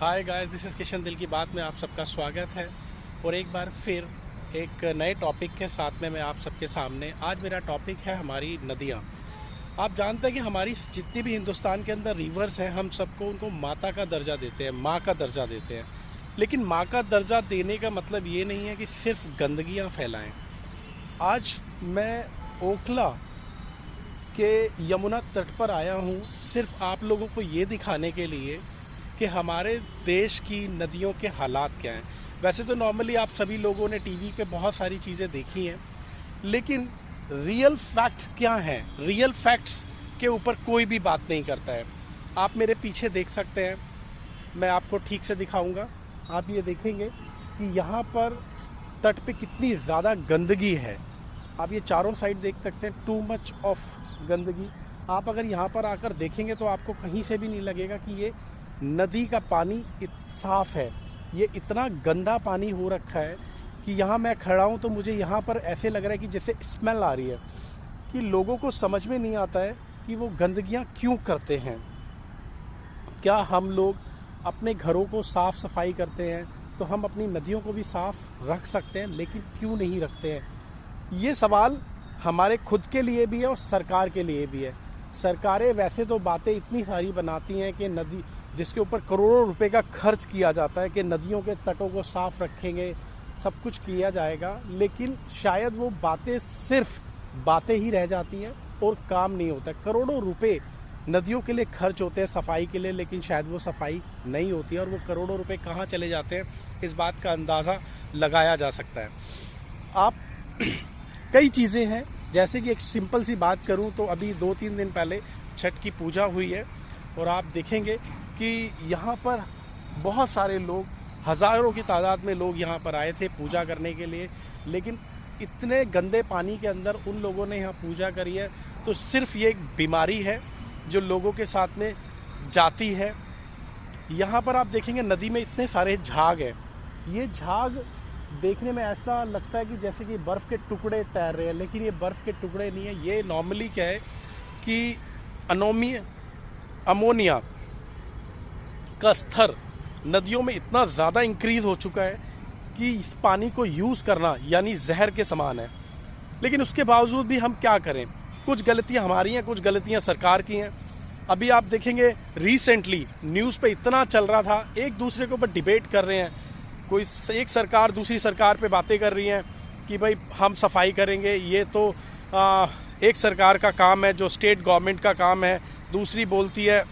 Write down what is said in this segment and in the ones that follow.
Hi guys, this is Kishan. दिल की बात में आप सबका स्वागत है और एक बार फिर एक नए टॉपिक के साथ में मैं आप सबके सामने। आज मेरा टॉपिक है हमारी नदियाँ। आप जानते हैं कि हमारी जितनी भी हिंदुस्तान के अंदर रिवर्स हैं, हम सबको उनको माता का दर्जा देते हैं, माँ का दर्जा देते हैं। लेकिन माँ का दर्जा देने का मतलब ये नहीं है कि सिर्फ गंदगियाँ फैलाएं। आज मैं ओखला के यमुना तट पर आया हूँ सिर्फ आप लोगों को ये दिखाने के लिए कि हमारे देश की नदियों के हालात क्या हैं। वैसे तो नॉर्मली आप सभी लोगों ने टीवी पे बहुत सारी चीज़ें देखी हैं, लेकिन रियल फैक्ट्स क्या हैं, रियल फैक्ट्स के ऊपर कोई भी बात नहीं करता है। आप मेरे पीछे देख सकते हैं, मैं आपको ठीक से दिखाऊंगा। आप ये देखेंगे कि यहाँ पर तट पे कितनी ज़्यादा गंदगी है। आप ये चारों साइड देख सकते हैं, टू मच ऑफ गंदगी। आप अगर यहाँ पर आकर देखेंगे तो आपको कहीं से भी नहीं लगेगा कि ये नदी का पानी साफ है। ये इतना गंदा पानी हो रखा है कि यहाँ मैं खड़ा हूँ तो मुझे यहाँ पर ऐसे लग रहा है कि जैसे स्मेल आ रही है। कि लोगों को समझ में नहीं आता है कि वो गंदगियाँ क्यों करते हैं। क्या हम लोग अपने घरों को साफ़ सफाई करते हैं तो हम अपनी नदियों को भी साफ़ रख सकते हैं, लेकिन क्यों नहीं रखते हैं? ये सवाल हमारे खुद के लिए भी है और सरकार के लिए भी है। सरकारें वैसे तो बातें इतनी सारी बनाती हैं कि नदी जिसके ऊपर करोड़ों रुपए का खर्च किया जाता है कि नदियों के तटों को साफ रखेंगे, सब कुछ किया जाएगा, लेकिन शायद वो बातें सिर्फ बातें ही रह जाती हैं और काम नहीं होता है। करोड़ों रुपए नदियों के लिए खर्च होते हैं सफाई के लिए, लेकिन शायद वो सफाई नहीं होती है और वो करोड़ों रुपए कहाँ चले जाते हैं इस बात का अंदाज़ा लगाया जा सकता है। आप कई चीज़ें हैं, जैसे कि एक सिंपल सी बात करूं तो अभी 2-3 दिन पहले छठ की पूजा हुई है और आप देखेंगे कि यहाँ पर बहुत सारे लोग, हज़ारों की तादाद में लोग यहाँ पर आए थे पूजा करने के लिए, लेकिन इतने गंदे पानी के अंदर उन लोगों ने यहाँ पूजा करी है। तो सिर्फ ये एक बीमारी है जो लोगों के साथ में जाती है। यहाँ पर आप देखेंगे नदी में इतने सारे झाग हैं। ये झाग देखने में ऐसा लगता है कि जैसे कि बर्फ़ के टुकड़े तैर रहे हैं, लेकिन ये बर्फ़ के टुकड़े नहीं है। ये नॉर्मली क्या है कि अमोनिया का स्तर नदियों में इतना ज़्यादा इंक्रीज़ हो चुका है कि इस पानी को यूज़ करना यानी जहर के समान है। लेकिन उसके बावजूद भी हम क्या करें? कुछ गलतियां हमारी हैं, कुछ गलतियां सरकार की हैं। अभी आप देखेंगे रिसेंटली न्यूज़ पे इतना चल रहा था, एक दूसरे के ऊपर डिबेट कर रहे हैं। कोई एक सरकार दूसरी सरकार पे बातें कर रही हैं कि भाई हम सफाई करेंगे, ये तो एक सरकार का काम है, जो स्टेट गवर्नमेंट का काम है। दूसरी बोलती है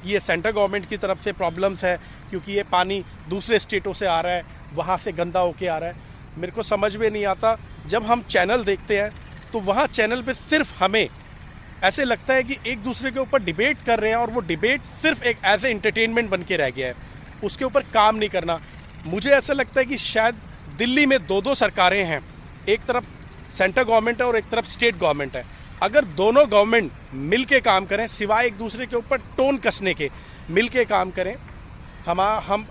ये सेंट्रल गवर्नमेंट की तरफ से प्रॉब्लम्स है क्योंकि ये पानी दूसरे स्टेटों से आ रहा है, वहाँ से गंदा होके आ रहा है। मेरे को समझ में नहीं आता। जब हम चैनल देखते हैं तो वहाँ चैनल पे सिर्फ हमें ऐसे लगता है कि एक दूसरे के ऊपर डिबेट कर रहे हैं और वो डिबेट सिर्फ एक एज ए एंटरटेनमेंट बन के रह गया है, उसके ऊपर काम नहीं करना। मुझे ऐसा लगता है कि शायद दिल्ली में 2-2 सरकारें हैं, एक तरफ सेंट्रल गवर्नमेंट है और एक तरफ स्टेट गवर्नमेंट है। अगर दोनों गवर्नमेंट मिल के काम करें, सिवाय एक दूसरे के ऊपर टोन कसने के, मिल के काम करें। हम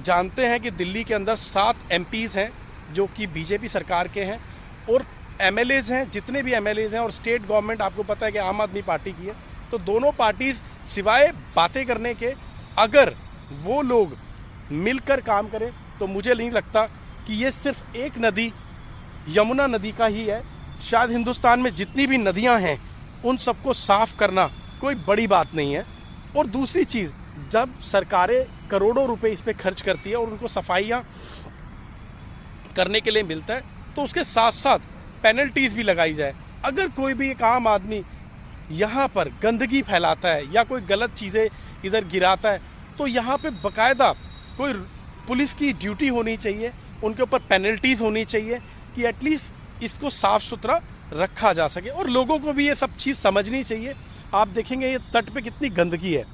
जानते हैं कि दिल्ली के अंदर 7 एमपीज़ हैं जो कि बीजेपी सरकार के हैं और एमएलएज हैं, जितने भी एमएलएज हैं, और स्टेट गवर्नमेंट आपको पता है कि आम आदमी पार्टी की है। तो दोनों पार्टीज सिवाय बातें करने के अगर वो लोग मिलकर काम करें तो मुझे नहीं लगता कि ये सिर्फ एक नदी यमुना नदी का ही है। शायद हिंदुस्तान में जितनी भी नदियां हैं उन सबको साफ करना कोई बड़ी बात नहीं है। और दूसरी चीज़, जब सरकारें करोड़ों रुपए इस पे खर्च करती है और उनको सफाइयाँ करने के लिए मिलता है तो उसके साथ साथ पेनल्टीज भी लगाई जाए। अगर कोई भी एक आम आदमी यहाँ पर गंदगी फैलाता है या कोई गलत चीज़ें इधर गिराता है तो यहाँ पे बकायदा कोई पुलिस की ड्यूटी होनी चाहिए, उनके ऊपर पेनल्टीज होनी चाहिए कि एटलीस्ट इसको साफ सुथरा रखा जा सके। और लोगों को भी ये सब चीज़ समझनी चाहिए। आप देखेंगे ये तट पे कितनी गंदगी है,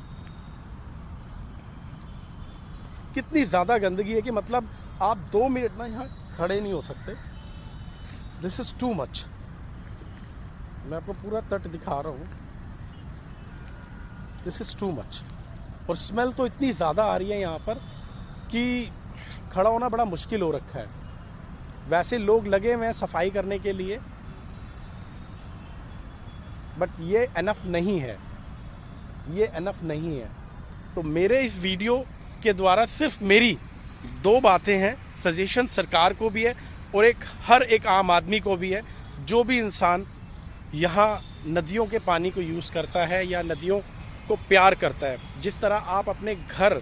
कितनी ज़्यादा गंदगी है कि मतलब आप 2 मिनट ना यहाँ खड़े नहीं हो सकते। This is too much. मैं आपको पूरा तट दिखा रहा हूँ, दिस इज़ टू मच। और स्मेल तो इतनी ज़्यादा आ रही है यहाँ पर कि खड़ा होना बड़ा मुश्किल हो रखा है। वैसे लोग लगे हुए हैं सफाई करने के लिए, बट ये एनफ नहीं है, ये एनफ नहीं है। तो मेरे इस वीडियो के द्वारा सिर्फ मेरी 2 बातें हैं, सजेशन सरकार को भी है और हर एक आम आदमी को भी है। जो भी इंसान यहाँ नदियों के पानी को यूज़ करता है या नदियों को प्यार करता है, जिस तरह आप अपने घर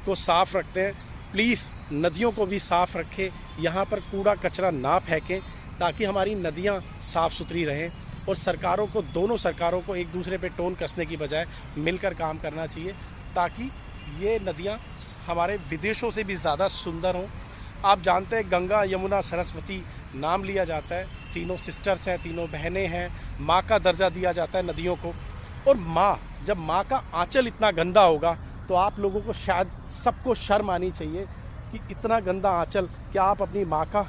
को साफ़ रखते हैं, प्लीज़ नदियों को भी साफ़ रखें। यहाँ पर कूड़ा कचरा ना फेंकें ताकि हमारी नदियाँ साफ़ सुथरी रहें। और सरकारों को, दोनों सरकारों को एक दूसरे पे टोन कसने की बजाय मिलकर काम करना चाहिए ताकि ये नदियाँ हमारे विदेशों से भी ज़्यादा सुंदर हों। आप जानते हैं गंगा, यमुना, सरस्वती नाम लिया जाता है, तीनों सिस्टर्स हैं, तीनों बहनें हैं, माँ का दर्जा दिया जाता है नदियों को। और माँ, जब माँ का आंचल इतना गंदा होगा तो आप लोगों को शायद सबको शर्म आनी चाहिए कि इतना गंदा आंचल क्या आप अपनी माँ का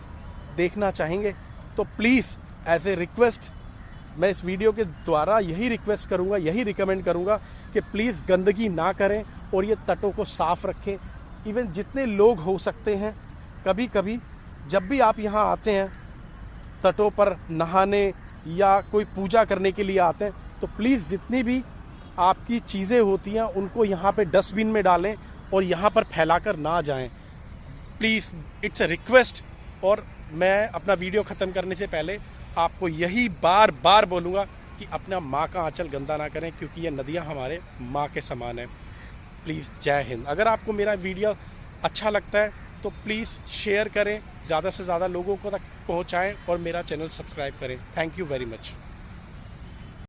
देखना चाहेंगे? तो प्लीज़ एज ए रिक्वेस्ट मैं इस वीडियो के द्वारा यही रिक्वेस्ट करूंगा, यही रिकमेंड करूंगा कि प्लीज़ गंदगी ना करें और ये तटों को साफ़ रखें। इवन जितने लोग हो सकते हैं, कभी कभी जब भी आप यहाँ आते हैं तटों पर नहाने या कोई पूजा करने के लिए आते हैं, तो प्लीज़ जितनी भी आपकी चीज़ें होती हैं उनको यहाँ पे डस्टबिन में डालें और यहाँ पर फैलाकर ना जाएं। Please, it's a request. और मैं अपना वीडियो ख़त्म करने से पहले आपको यही बार बार बोलूँगा कि अपना माँ का आंचल गंदा ना करें, क्योंकि ये नदियाँ हमारे माँ के समान हैं। प्लीज़, जय हिंद। अगर आपको मेरा वीडियो अच्छा लगता है तो प्लीज़ शेयर करें, ज़्यादा से ज़्यादा लोगों को तक पहुँचाएँ और मेरा चैनल सब्सक्राइब करें। Thank you very much.